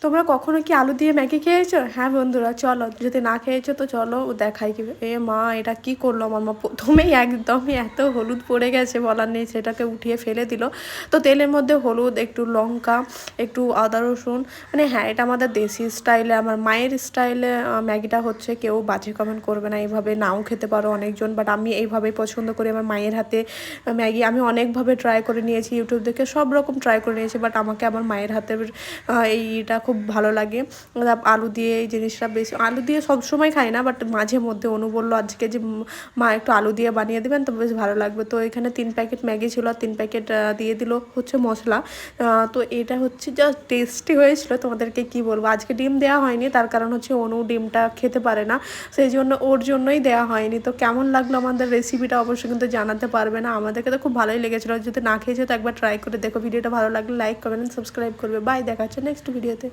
তোমরা কখনো কি আলু দিয়ে ম্যাগি খেয়েছো? হ্যাঁ বন্ধুরা, চলো, যদি না খেয়েছো তো চলো দেখাই কি। এ মা, এটা কি করলো আমার মা! প্রথমেই একদমই এত হলুদ পড়ে গেছে বলার নেই, সেটাকে উঠিয়ে ফেলে দিল। তো তেলের মধ্যে হলুদ, একটু লঙ্কা, একটু আদা রসুন, মানে হ্যাঁ, এটা আমাদের দেশি স্টাইলে, আমার মায়ের স্টাইলে ম্যাগিটা হচ্ছে। কেউ বাজে কমেন্ট করবে না, এইভাবে নাও খেতে পারো অনেকজন, বাট আমি এইভাবেই পছন্দ করি। আমার মায়ের হাতে ম্যাগি আমি অনেকভাবে ট্রাই করে নিয়েছি, ইউটিউব দেখে সব রকম ট্রাই করে নিয়েছি, বাট আমাকে আমার মায়ের হাতের এইটা খুব ভালো লাগে। আলু দিয়ে এই জিনিসটা বেশি, আলু দিয়ে সবসময় খাই না, বাট মাঝে মধ্যে অনু বললো আজকে যে মা একটু আলু দিয়ে বানিয়ে দেবেন তো বেশ ভালো লাগবে। তো এখানে 3 প্যাকেট ম্যাগি ছিল, আর 3 প্যাকেট দিয়ে দিল হচ্ছে মশলা। তো এটা হচ্ছে জাস্ট টেস্টি হয়েছিল, তোমাদেরকে কি বলবো। আজকে ডিম দেওয়া হয়নি, তার কারণ হচ্ছে অনু ডিমটা খেতে পারে না, সেই জন্য ওর জন্যই দেওয়া হয়নি। তো কেমন লাগলো আমাদের রেসিপিটা অবশ্যই কিন্তু জানাতে পারবে না, আমাদেরকে তো খুব ভালোই লেগেছিলো। যদি না খেয়েছো তো একবার ট্রাই করে দেখো। ভিডিওটা ভালো লাগলে লাইক, কমেন্ট, সাবস্ক্রাইব করবে। বাই, দেখা হচ্ছে নেক্সট ভিডিওতে।